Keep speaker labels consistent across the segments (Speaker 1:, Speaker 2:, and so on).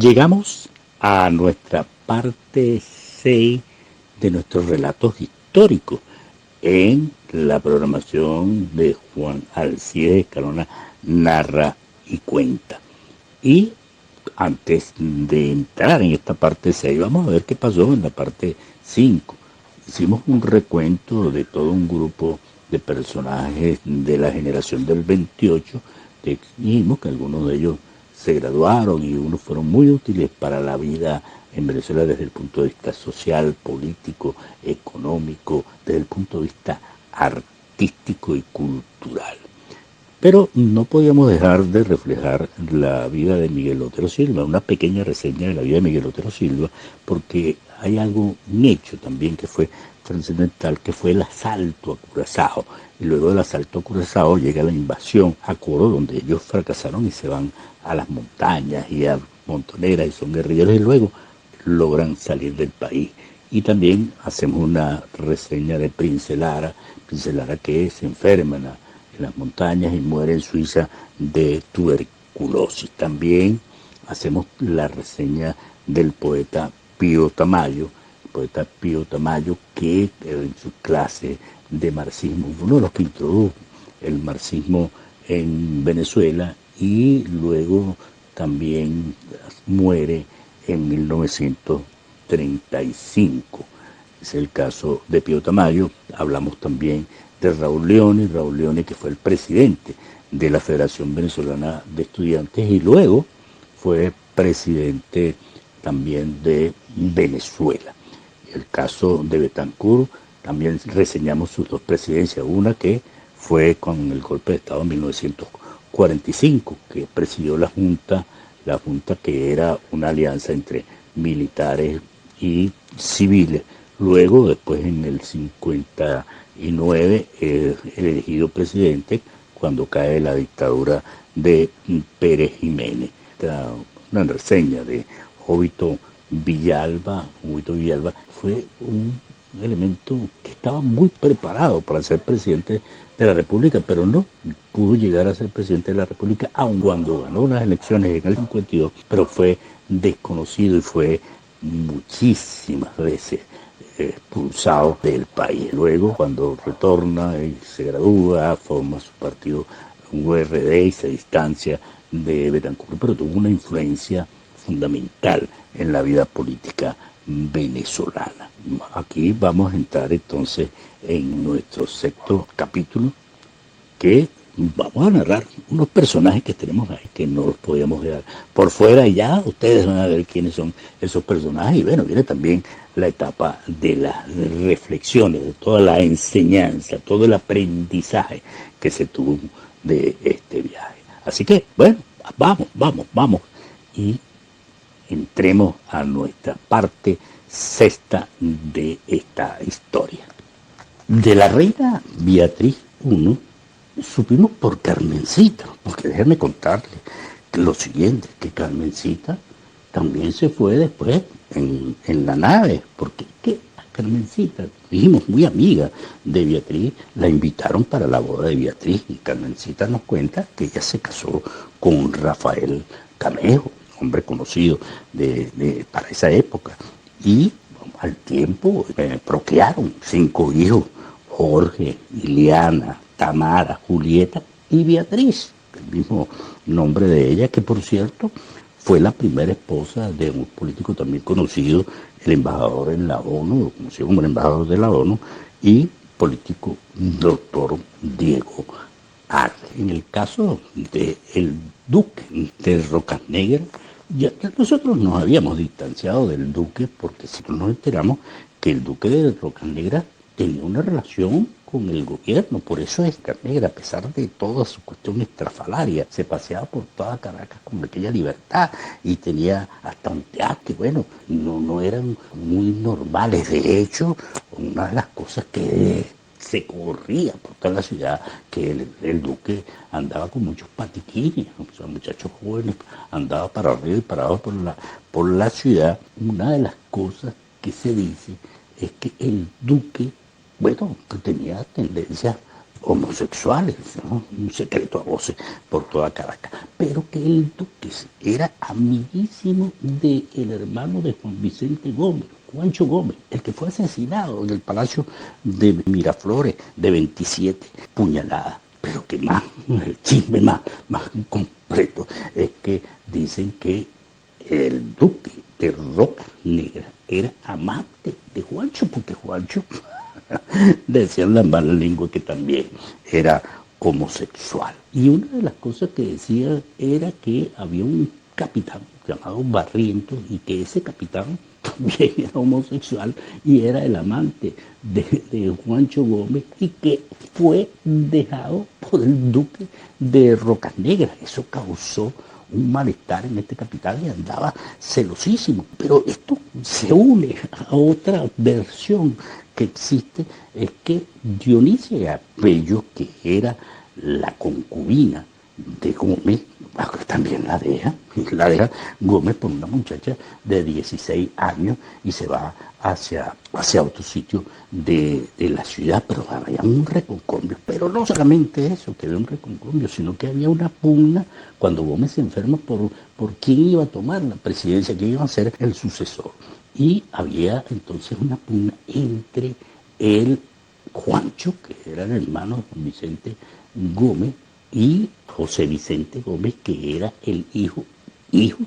Speaker 1: Llegamos a nuestra parte 6 de nuestros relatos históricos en la programación de Juan Alcides Escalona Narra y Cuenta. Y antes de entrar en esta parte 6, vamos a ver qué pasó en la parte 5. Hicimos un recuento de todo un grupo de personajes de la generación del 28. Dijimos que algunos de ellos se graduaron y unos fueron muy útiles para la vida en Venezuela desde el punto de vista social, político, económico, desde el punto de vista artístico y cultural. Pero no podíamos dejar de reflejar la vida de Miguel Otero Silva, una pequeña reseña de la vida de Miguel Otero Silva, porque hay algo, un hecho también que fue trascendental, que fue el asalto a Curazao. Y luego del asalto a Curazao llega la invasión a Coro, donde ellos fracasaron y se van a las montañas y a Montoneras y son guerrilleros y luego logran salir del país. Y también hacemos una reseña de Prince Lara que se enferma en las montañas y muere en Suiza de tuberculosis. También hacemos la reseña del poeta Pío Tamayo, que en su clase de marxismo fue uno de los que introdujo el marxismo en Venezuela y luego también muere en 1935. Es el caso de Pío Tamayo. Hablamos también de Raúl Leone que fue el presidente de la Federación Venezolana de Estudiantes y luego fue presidente también de Venezuela. El caso de Betancourt, también reseñamos sus dos presidencias, una que fue con el golpe de Estado en 1945, que presidió la Junta que era una alianza entre militares y civiles. Luego, después en el 59, elegido presidente cuando cae la dictadura de Pérez Jiménez. Una reseña de Jovito Villalba fue un elemento que estaba muy preparado para ser presidente de la República, pero no pudo llegar a ser presidente de la República, aun cuando ganó las elecciones en el 52, pero fue desconocido y fue muchísimas veces expulsado del país. Luego, cuando retorna y se gradúa, forma su partido URD y se distancia de Betancourt, pero tuvo una influencia fundamental en la vida política venezolana. Aquí vamos a entrar entonces en nuestro sexto capítulo, que vamos a narrar unos personajes que tenemos ahí, que no los podíamos dejar por fuera, y ya ustedes van a ver quiénes son esos personajes. Y bueno, viene también la etapa de las reflexiones, de toda la enseñanza, todo el aprendizaje que se tuvo de este viaje. Así que, bueno, vamos. Y entremos a nuestra parte sexta de esta historia. De la reina Beatriz I supimos por Carmencita, porque déjenme contarle lo siguiente, que Carmencita también se fue después en la nave, porque ¿qué? Carmencita, dijimos, muy amiga de Beatriz, la invitaron para la boda de Beatriz y Carmencita nos cuenta que ella se casó con Rafael Camejo, hombre conocido para esa época, y al tiempo procrearon 5 hijos, Jorge, Ileana, Tamara, Julieta y Beatriz, el mismo nombre de ella, que por cierto fue la primera esposa de un político también conocido, el embajador en la ONU, conocido como el embajador de la ONU, y político doctor Diego Arre. En el caso del duque de Rocas Negras, ya nosotros nos habíamos distanciado del duque porque si no nos enteramos que el duque de Rocas Negras tenía una relación con el gobierno, por eso es Negra, a pesar de toda su cuestión estrafalaria, se paseaba por toda Caracas con aquella libertad y tenía hasta un teatro que, bueno, no eran muy normales. De hecho, una de las cosas que se corría por toda la ciudad, que el duque andaba con muchos patiquines, o sea, muchachos jóvenes, andaba para arriba y para abajo por la ciudad. Una de las cosas que se dice es que el duque, bueno, que tenía tendencias homosexuales, ¿no? Un secreto a voces por toda Caracas, pero que el duque era amiguísimo del hermano de Juan Vicente Gómez, Juancho Gómez, el que fue asesinado en el Palacio de Miraflores de 27 puñaladas. Pero que más, el chisme más completo es que dicen que el duque de Roca Negra era amante de Juancho, porque Juancho decían la mala lengua que también era homosexual. Y una de las cosas que decía era que había un capitán llamado Barrientos y que ese capitán también era homosexual y era el amante de Juancho Gómez y que fue dejado por el duque de Rocas Negras. Eso causó un malestar en este capitán y andaba celosísimo. Pero esto se une a otra versión que existe, es que Dionisia Bello, que era la concubina de Gómez, también la deja Gómez por una muchacha de 16 años y se va hacia otro sitio de la ciudad, pero había un reconcomio. Pero no solamente eso, que había un reconcomio, sino que había una pugna cuando Gómez se enferma por quién iba a tomar la presidencia, quién iba a ser el sucesor. Y había entonces una pugna entre el Juancho, que era el hermano de Juan Vicente Gómez, y José Vicente Gómez, que era el hijo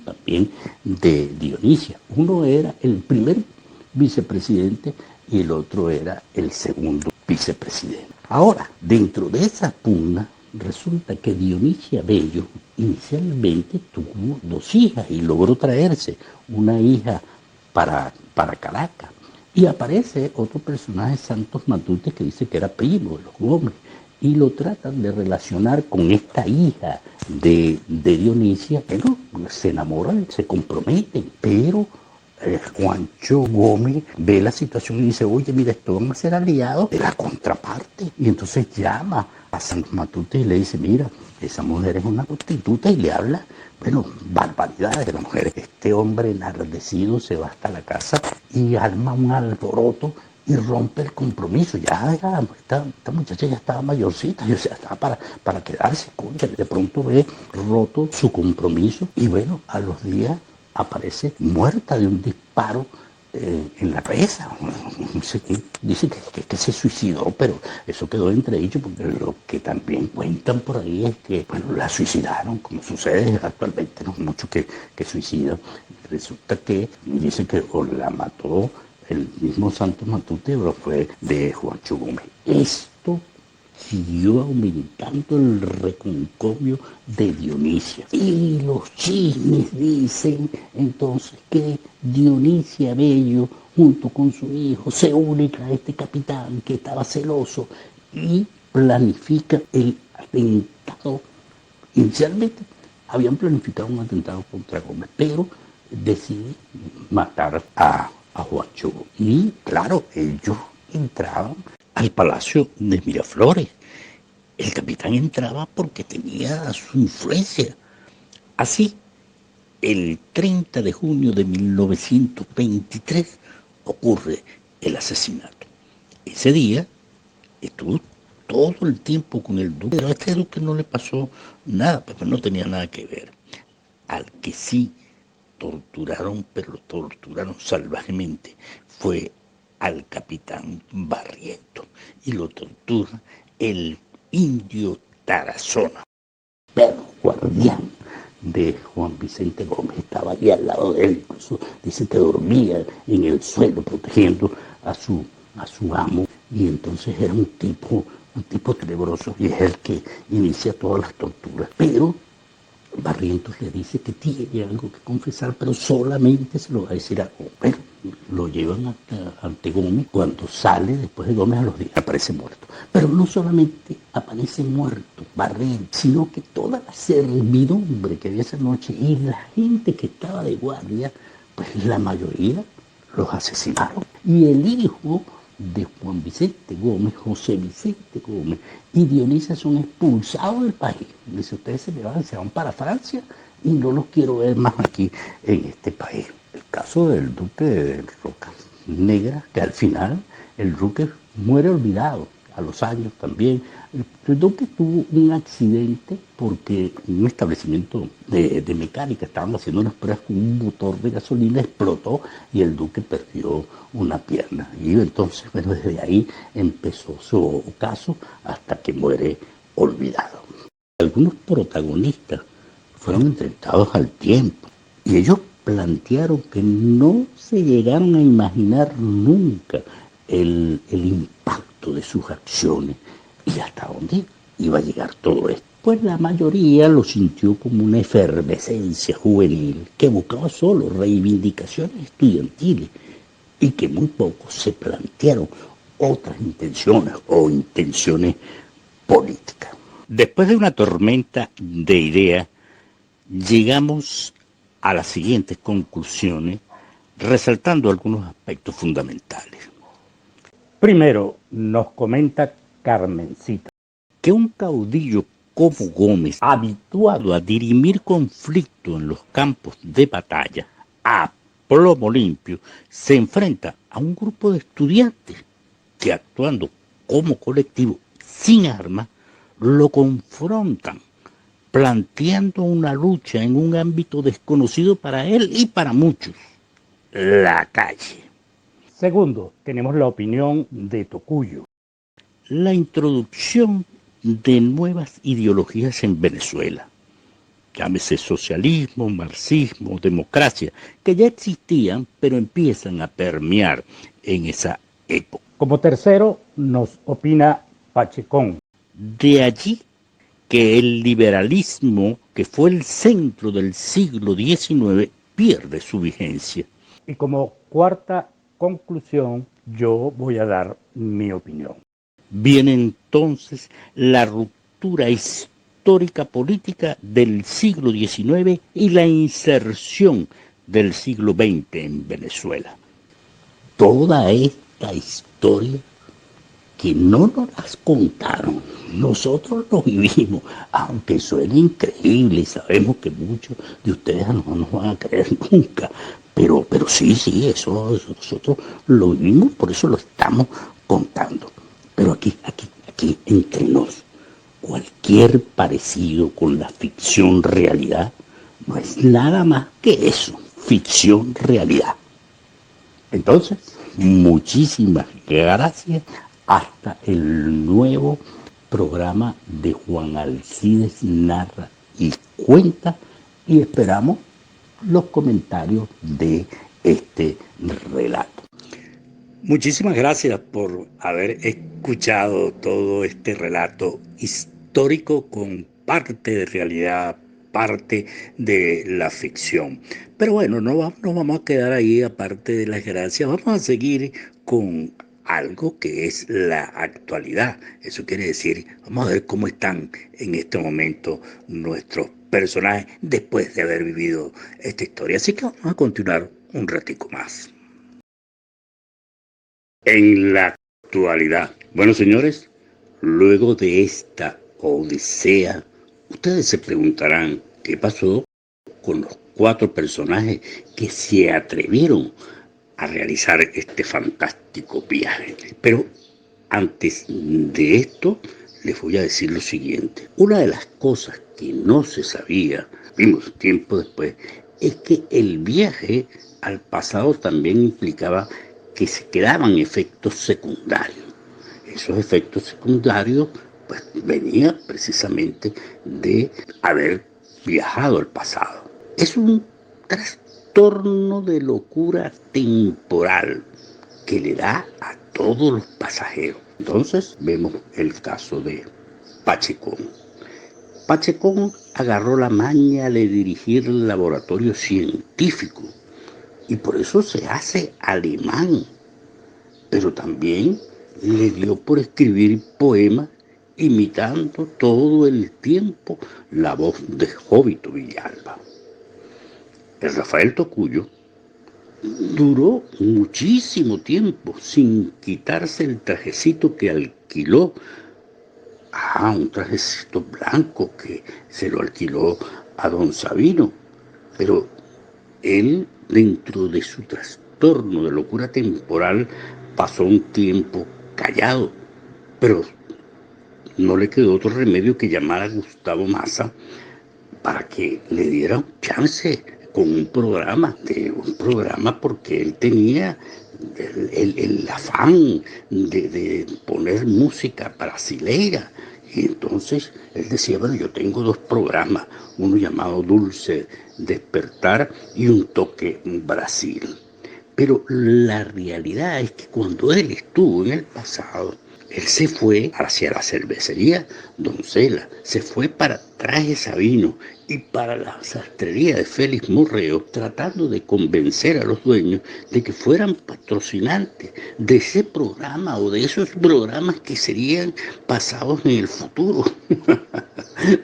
Speaker 1: también de Dionisia. Uno era el primer vicepresidente y el otro era el segundo vicepresidente. Ahora, dentro de esa pugna, resulta que Dionisia Bello inicialmente tuvo 2 hijas y logró traerse una hija para Caracas. Y aparece otro personaje, Santos Matute, que dice que era primo de los Gómez. Y lo tratan de relacionar con esta hija de Dionisia. Pero se enamoran, se comprometen. Pero Juancho Gómez ve la situación y dice, oye, mira, esto vamos a ser aliados de la contraparte. Y entonces llama a Santos Matute y le dice, mira, esa mujer es una prostituta, y le habla, bueno, barbaridades de la mujer. Este hombre enardecido se va hasta la casa y arma un alboroto y rompe el compromiso. Esta muchacha ya estaba mayorcita, o sea, estaba para quedarse, concha. De pronto ve roto su compromiso y bueno, a los días aparece muerta de un disparo en la cabeza. Dice que se suicidó, pero eso quedó entredicho, porque lo que también cuentan por ahí es que, bueno, la suicidaron, como sucede actualmente, ¿no? Muchos que suicidan. Resulta que dice que o la mató el mismo Santos Matute o fue de Juancho Gómez. Esto siguió aumentando el reconcomio de Dionisia. Y los chismes dicen entonces que Dionisia Bello, junto con su hijo, se une a este capitán que estaba celoso y planifica el atentado. Inicialmente habían planificado un atentado contra Gómez, pero decide matar a Juancho. Y claro, ellos entraban al Palacio de Miraflores. El capitán entraba porque tenía su influencia. Así, el 30 de junio de 1923 ocurre el asesinato. Ese día estuvo todo el tiempo con el duque, pero a este duque no le pasó nada, pues no tenía nada que ver. Al que sí torturaron, pero lo torturaron salvajemente, fue al capitán Barrientos, y lo tortura el indio Tarazona, perro guardián de Juan Vicente Gómez. Estaba ahí al lado de él, incluso dice que dormía en el suelo protegiendo a su amo, y entonces era un tipo tenebroso, y es el que inicia todas las torturas. Pero Barrientos le dice que tiene algo que confesar, pero solamente se lo va a decir a Gómez. Pero lo llevan ante Gómez. Cuando sale después de Gómez, a los días aparece muerto. Pero no solamente aparece muerto Barrientos, sino que toda la servidumbre que había esa noche y la gente que estaba de guardia, pues la mayoría los asesinaron. Y el hijo de Juan Vicente Gómez, José Vicente Gómez y Dionisia son expulsados del país. Dice, ustedes se van para Francia y no los quiero ver más aquí en este país. El caso del duque de Rocas Negras, que al final el duque muere olvidado. a los años también. El duque tuvo un accidente porque en un establecimiento de mecánica estaban haciendo unas pruebas con un motor de gasolina, explotó y el duque perdió una pierna. Y entonces, bueno, desde ahí empezó su caso hasta que muere olvidado. Algunos protagonistas fueron enfrentados al tiempo y ellos plantearon que no se llegaron a imaginar nunca el impacto de sus acciones y hasta dónde iba a llegar todo esto. Pues la mayoría lo sintió como una efervescencia juvenil que buscaba solo reivindicaciones estudiantiles y que muy pocos se plantearon otras intenciones o intenciones políticas. Después de una tormenta de ideas, llegamos a las siguientes conclusiones, resaltando algunos aspectos fundamentales. Primero, nos comenta Carmencita que un caudillo como Gómez, habituado a dirimir conflictos en los campos de batalla, a plomo limpio, se enfrenta a un grupo de estudiantes que, actuando como colectivo sin armas, lo confrontan, planteando una lucha en un ámbito desconocido para él y para muchos, la calle. Segundo, tenemos la opinión de Tocuyo. La introducción de nuevas ideologías en Venezuela, llámese socialismo, marxismo, democracia, que ya existían, pero empiezan a permear en esa época. Como tercero, nos opina Pachecón. De allí que el liberalismo, que fue el centro del siglo XIX, pierde su vigencia. Y como cuarta conclusión, yo voy a dar mi opinión. Viene entonces la ruptura histórica política del siglo XIX y la inserción del siglo XX en Venezuela. Toda esta historia que no nos las contaron, nosotros lo vivimos, aunque suene increíble y sabemos que muchos de ustedes no nos van a creer nunca, pero sí, eso nosotros lo vivimos, por eso lo estamos contando. Pero aquí, entre nos, cualquier parecido con la ficción realidad no es nada más que eso, ficción realidad. Entonces, muchísimas gracias. Hasta el nuevo programa de Juan Alcides Narra y Cuenta y esperamos los comentarios de este relato. Muchísimas gracias por haber escuchado todo este relato histórico con parte de realidad, parte de la ficción. Pero bueno, no vamos a quedar ahí aparte de las gracias, vamos a seguir con algo que es la actualidad. Eso quiere decir, vamos a ver cómo están en este momento nuestros personajes después de haber vivido esta historia. Así que vamos a continuar un ratico más. En la actualidad. Bueno, señores, luego de esta odisea, ustedes se preguntarán qué pasó con los 4 personajes que se atrevieron a realizar este fantástico viaje. Pero antes de esto, les voy a decir lo siguiente. Una de las cosas que no se sabía, vimos tiempo después, es que el viaje al pasado también implicaba que se quedaban efectos secundarios. Esos efectos secundarios pues venían precisamente de haber viajado al pasado. Es un trastorno de locura temporal que le da a todos los pasajeros. Entonces vemos el caso de Pachecón. Pachecón agarró la maña de dirigir el laboratorio científico y por eso se hace alemán, pero también le dio por escribir poemas imitando todo el tiempo la voz de Jovito Villalba. El Rafael Tocuyo duró muchísimo tiempo sin quitarse el trajecito que alquiló. Un trajecito blanco que se lo alquiló a don Sabino. Pero él, dentro de su trastorno de locura temporal, pasó un tiempo callado, Pero no le quedó otro remedio que llamar a Gustavo Massa para que le diera un chance con un programa porque él tenía el afán de poner música brasileira. Y entonces él decía, bueno, yo tengo dos programas, uno llamado Dulce Despertar y un toque Brasil. Pero la realidad es que cuando él estuvo en el pasado, él se fue hacia la cervecería Doncella, se fue para Traje Sabino y para la sastrería de Félix Morreo, tratando de convencer a los dueños de que fueran patrocinantes de ese programa o de esos programas que serían pasados en el futuro.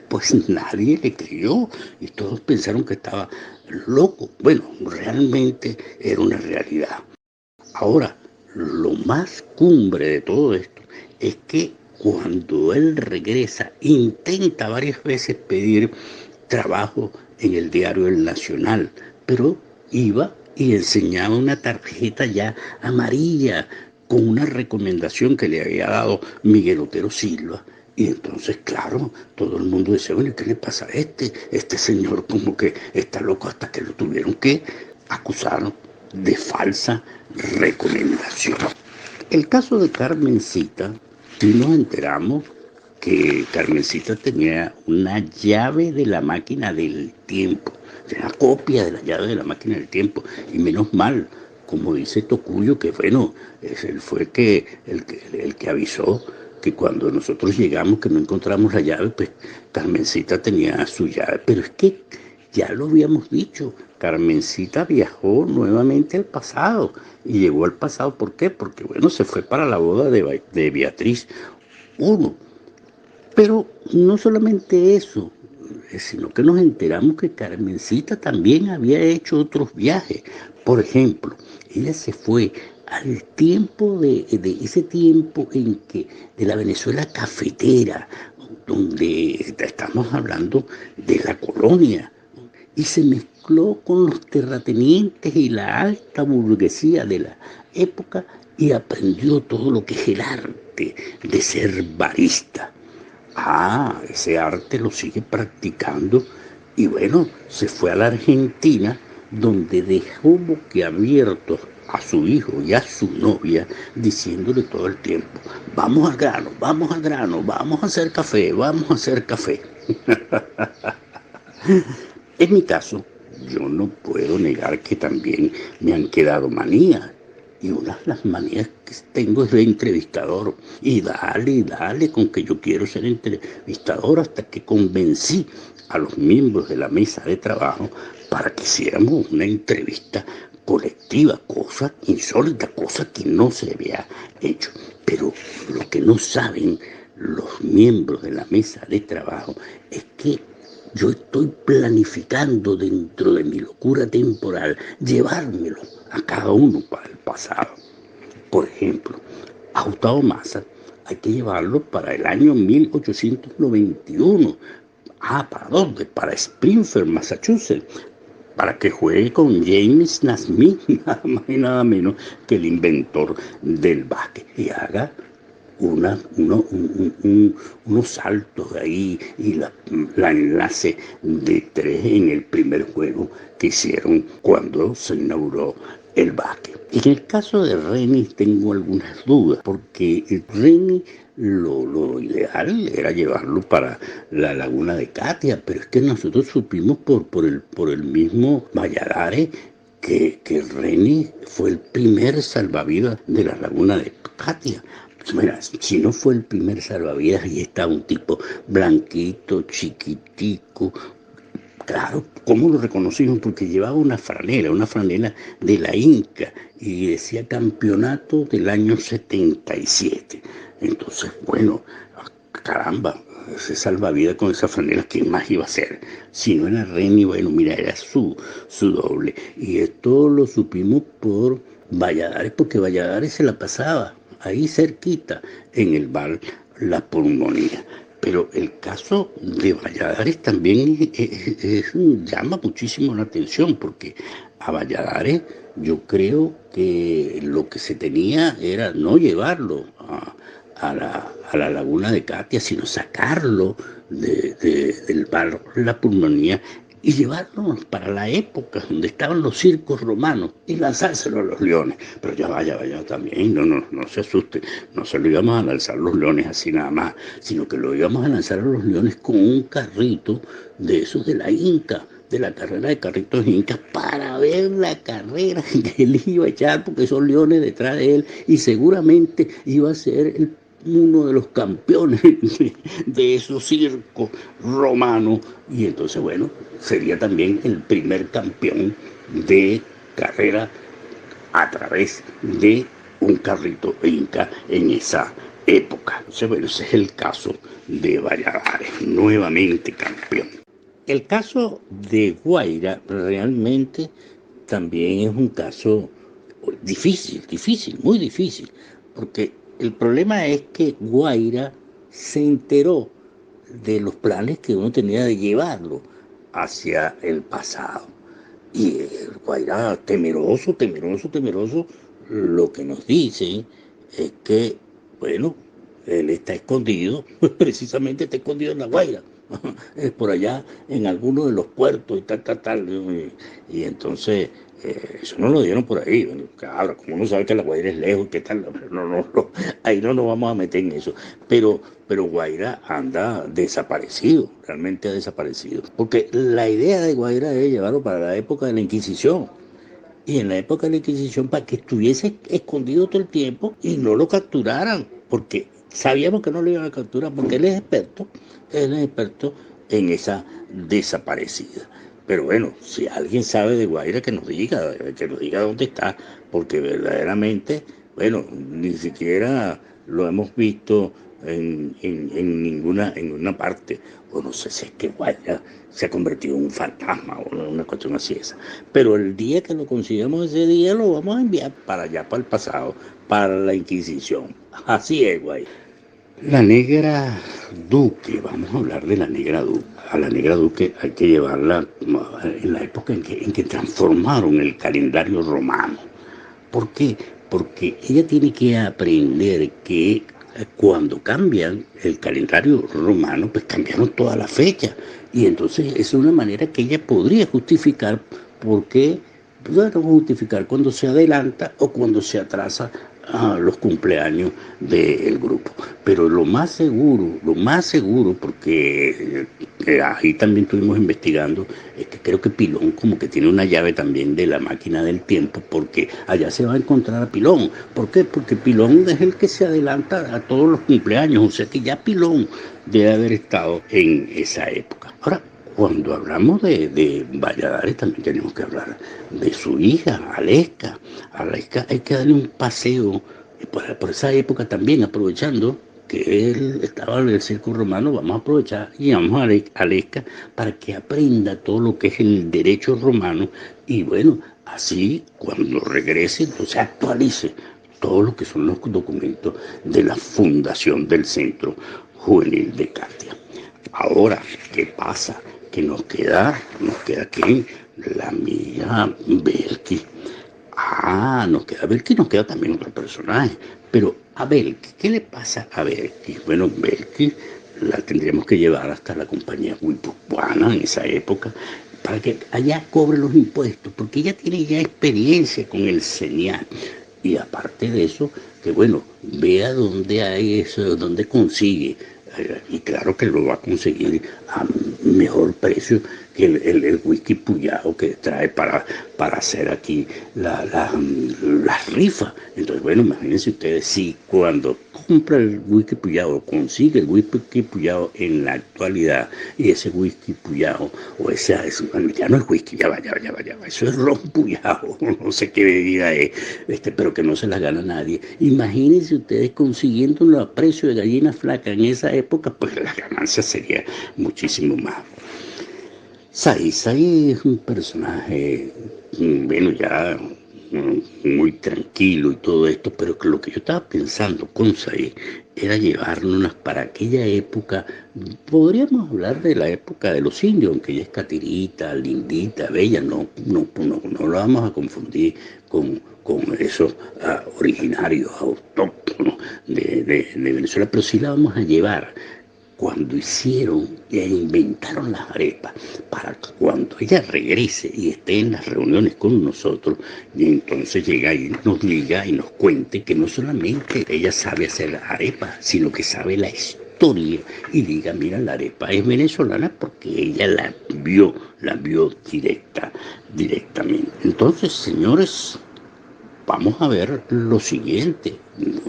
Speaker 1: Pues nadie le creyó y todos pensaron que estaba loco. Bueno, realmente era una realidad. Ahora, lo más cumbre de todo esto es que cuando él regresa, intenta varias veces pedir trabajo en el diario El Nacional, pero iba y enseñaba una tarjeta ya amarilla con una recomendación que le había dado Miguel Otero Silva. Y entonces, claro, todo el mundo decía, bueno, ¿qué le pasa a este? Este señor como que está loco, hasta que lo tuvieron que acusar de falsa recomendación. El caso de Carmencita, sí nos enteramos que Carmencita tenía una llave de la máquina del tiempo, una copia de la llave de la máquina del tiempo, y menos mal, como dice Tocuyo, que bueno, él fue el que avisó que cuando nosotros llegamos, que no encontramos la llave, pues Carmencita tenía su llave, pero es que ya lo habíamos dicho, Carmencita viajó nuevamente al pasado y llegó al pasado, ¿por qué? Porque bueno, se fue para la boda de Beatriz I. Pero no solamente eso, sino que nos enteramos que Carmencita también había hecho otros viajes. Por ejemplo, ella se fue al tiempo de ese tiempo en que de la Venezuela cafetera, donde estamos hablando de la colonia, y se mezcló con los terratenientes y la alta burguesía de la época y aprendió todo lo que es el arte de ser barista. Ah, ese arte lo sigue practicando y bueno, se fue a la Argentina donde dejó boquiabiertos a su hijo y a su novia diciéndole todo el tiempo, vamos al grano, vamos al grano, vamos a hacer café, vamos a hacer café. En mi caso, yo no puedo negar que también me han quedado manías. Y una de las manías que tengo es de entrevistador. Y dale, con que yo quiero ser entrevistador hasta que convencí a los miembros de la mesa de trabajo para que hiciéramos una entrevista colectiva, cosa insólita, cosa que no se había hecho. Pero lo que no saben los miembros de la mesa de trabajo es que yo estoy planificando dentro de mi locura temporal llevármelo a cada uno para el pasado. Por ejemplo, a Gustavo Massa hay que llevarlo para el año 1891. ¿Para dónde? Para Springfield, Massachusetts, para que juegue con James Naismith, nada más y nada menos que el inventor del básquet, y haga unos saltos ahí y la enlace de tres en el primer juego que hicieron cuando se inauguró el básquet. En el caso de Reni tengo algunas dudas, porque Reni lo ideal era llevarlo para la laguna de Catia, pero es que nosotros supimos por el mismo Valladares que Reni fue el primer salvavidas de la laguna de Catia. Mira, si no fue el primer salvavidas, y estaba un tipo blanquito, chiquitico. Claro, ¿cómo lo reconocimos? Porque llevaba una franela de la Inca, y decía campeonato del año 77. Entonces, bueno, caramba, ese salvavidas con esa franela, ¿quién más iba a ser? Si no era Reni, bueno, mira, era su doble. Y esto lo supimos por Valladares, porque Valladares se la pasaba ahí cerquita, en el bar La Pulmonía. Pero el caso de Valladares también llama muchísimo la atención, porque a Valladares yo creo que lo que se tenía era no llevarlo a la laguna de Catia, sino sacarlo del bar La Pulmonía y llevarnos para la época donde estaban los circos romanos y lanzárselo a los leones. Pero ya vaya también, no se asusten, no se lo íbamos a lanzar los leones así nada más, sino que lo íbamos a lanzar a los leones con un carrito de esos de la Inca, de la carrera de carritos incas, para ver la carrera que él iba a echar, porque son leones detrás de él, y seguramente iba a ser uno de los campeones de esos circos romanos, y entonces, bueno, sería también el primer campeón de carrera a través de un carrito inca en esa época. Entonces, bueno, ese es el caso de Valladares, nuevamente campeón. El caso de Guaira realmente también es un caso difícil, muy difícil, porque el problema es que Guaira se enteró de los planes que uno tenía de llevarlo hacia el pasado. Y Guaira, temeroso, lo que nos dice es que, bueno, él está escondido, pues precisamente está escondido en La Guaira, por allá en alguno de los puertos y tal. Y entonces, eso no lo dieron por ahí. Bueno, claro, como uno sabe que La Guaira es lejos, ¿qué tal? Ahí no nos vamos a meter en eso. Pero Guaira anda desaparecido, realmente ha desaparecido. Porque la idea de Guaira es llevarlo para la época de la Inquisición. Y en la época de la Inquisición, para que estuviese escondido todo el tiempo y no lo capturaran, porque sabíamos que no lo iban a capturar, porque él es experto en esa desaparecida. Pero bueno, si alguien sabe de Guaira, que nos diga dónde está, porque verdaderamente, bueno, ni siquiera lo hemos visto en ninguna parte, o no sé si es que Guaira se ha convertido en un fantasma o una cuestión así esa. Pero el día que lo consigamos, ese día lo vamos a enviar para allá, para el pasado, para la Inquisición. Así es, Guaira. La Negra Duque, vamos a hablar de la Negra Duque. A la Negra Duque hay que llevarla en la época en que transformaron el calendario romano. ¿Por qué? Porque ella tiene que aprender que cuando cambian el calendario romano, pues cambiaron toda la fecha. Y entonces es una manera que ella podría justificar por qué, bueno, justificar cuando se adelanta o cuando se atrasa a los cumpleaños del grupo. Pero lo más seguro, porque ahí también estuvimos investigando, es que creo que Pilón como que tiene una llave también de la máquina del tiempo, porque allá se va a encontrar a Pilón. ¿Por qué? Porque Pilón es el que se adelanta a todos los cumpleaños, o sea que ya Pilón debe haber estado en esa época. Ahora, cuando hablamos de Valladares, también tenemos que hablar de su hija, Aleska. Aleska hay que darle un paseo por esa época también, aprovechando que él estaba en el circo romano, vamos a aprovechar y vamos a Aleska para que aprenda todo lo que es el derecho romano y bueno, así cuando regrese, entonces actualice todo lo que son los documentos de la fundación del Centro Juvenil de Catia. Ahora, ¿qué pasa? Que nos queda aquí la amiga Belki. Nos queda Belki, nos queda también otro personaje. Pero a Belki, ¿qué le pasa a Belki? Bueno, Belki la tendríamos que llevar hasta la compañía guipuzcoana en esa época para que allá cobre los impuestos, porque ella tiene ya experiencia con el señal. Y aparte de eso, que bueno, vea dónde hay eso, dónde consigue. Y claro que lo va a conseguir a mejor precio que el whisky Puyao que trae para hacer aquí las rifas. Entonces, bueno, imagínense ustedes si cuando compra el whisky Puyao, consigue el whisky Puyao en la actualidad, y ese whisky Puyao, o esa, ya no es whisky, ya va, eso es ron Puyao, no sé qué bebida es, pero que no se la gana nadie. Imagínense ustedes consiguiéndolo a precio de gallina flaca en esa época, pues la ganancia sería muchísimo más. Sai es un personaje, bueno, ya muy tranquilo y todo esto, pero que lo que yo estaba pensando con Sai era llevárnoslas para aquella época. Podríamos hablar de la época de los indios, aunque ella es catirita, lindita, bella, no la vamos a confundir con esos originarios autóctonos de Venezuela, pero sí la vamos a llevar cuando hicieron e inventaron las arepas, para que cuando ella regrese y esté en las reuniones con nosotros, y entonces llega y nos diga y nos cuente que no solamente ella sabe hacer las arepas, sino que sabe la historia y diga, mira, la arepa es venezolana porque ella la vio directamente. Entonces, señores, vamos a ver lo siguiente.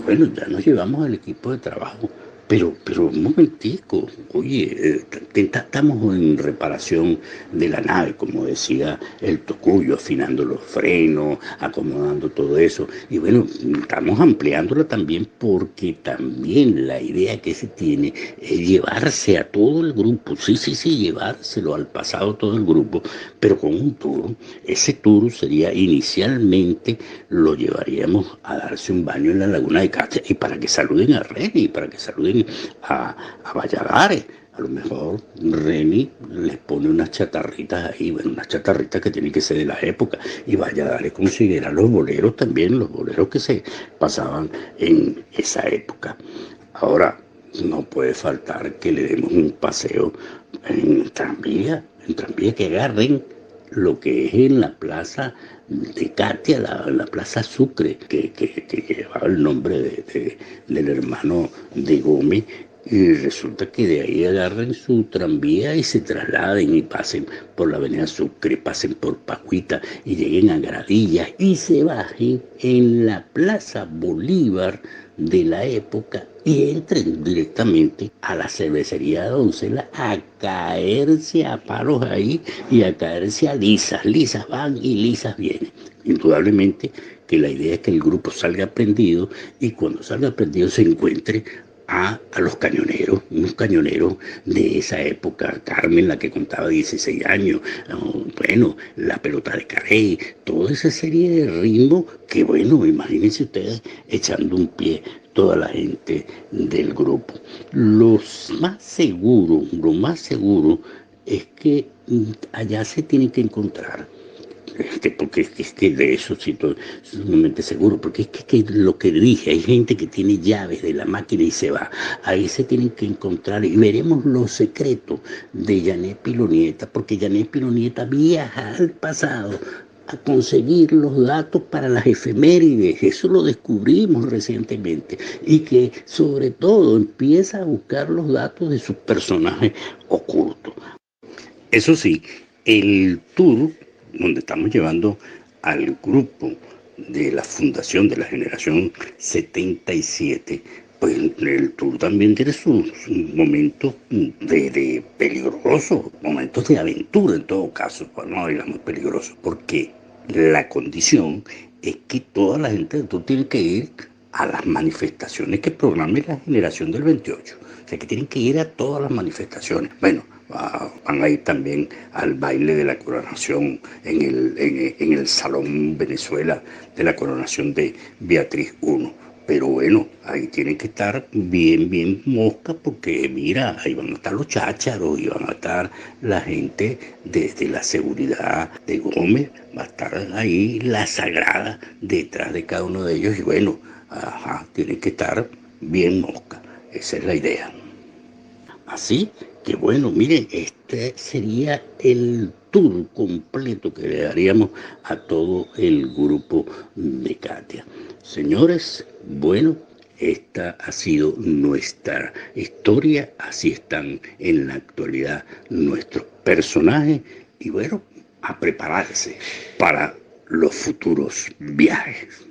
Speaker 1: Bueno, ya nos llevamos al equipo de trabajo, pero un momentico, oye, estamos en reparación de la nave, como decía el Tocuyo, afinando los frenos, acomodando todo eso. Y bueno, estamos ampliándola también porque también la idea que se tiene es llevarse a todo el grupo, sí, llevárselo al pasado todo el grupo, pero con un tour. Ese tour sería inicialmente, lo llevaríamos a darse un baño en la laguna de Catia y para que saluden a Reni, para que saluden a Valladares. A lo mejor Reni les pone unas chatarritas ahí, bueno, unas chatarritas que tienen que ser de la época, y Valladares considera los boleros también, los boleros que se pasaban en esa época. Ahora, no puede faltar que le demos un paseo en tranvía que agarren lo que es en la plaza de Catia, la plaza Sucre, que llevaba el nombre del hermano de Gómez, y resulta que de ahí agarren su tranvía y se trasladen y pasen por la avenida Sucre, pasen por Pacuita y lleguen a Gradillas y se bajen en la plaza Bolívar de la época y entren directamente a la cervecería de Doncella a caerse a palos ahí y a caerse a lisas. Lisas van y lisas vienen. Indudablemente que la idea es que el grupo salga prendido y cuando salga prendido se encuentre a los cañoneros, unos cañoneros de esa época, Carmen, la que contaba 16 años, bueno, la pelota de Carey, toda esa serie de ritmos que, bueno, imagínense ustedes echando un pie toda la gente del grupo. Lo más seguro es que allá se tienen que encontrar porque es que de eso sí estoy sumamente seguro, porque es que lo que dije, hay gente que tiene llaves de la máquina y se va, ahí se tienen que encontrar y veremos los secretos de Janet Pilonieta, porque Janet Pilonieta viaja al pasado a conseguir los datos para las efemérides, eso lo descubrimos recientemente, y que sobre todo empieza a buscar los datos de sus personajes ocultos. Eso sí, el tour donde estamos llevando al grupo de la fundación de la generación 77, pues el tour también tiene sus momentos de peligrosos, momentos de aventura en todo caso, pues no digamos peligrosos, porque la condición es que toda la gente del tour tiene que ir a las manifestaciones que programe la generación del 28. O sea, que tienen que ir a todas las manifestaciones. Bueno, van a ir también al baile de la coronación en el Salón Venezuela de la coronación de Beatriz I. Pero bueno, ahí tienen que estar bien mosca porque mira, ahí van a estar los chácharos y van a estar la gente desde la seguridad de Gómez, va a estar ahí la sagrada detrás de cada uno de ellos y bueno, tienen que estar bien mosca, esa es la idea. Así que bueno, miren, este sería el tour completo que le daríamos a todo el grupo de Catia. Señores, bueno, esta ha sido nuestra historia, así están en la actualidad nuestros personajes y bueno, a prepararse para los futuros viajes.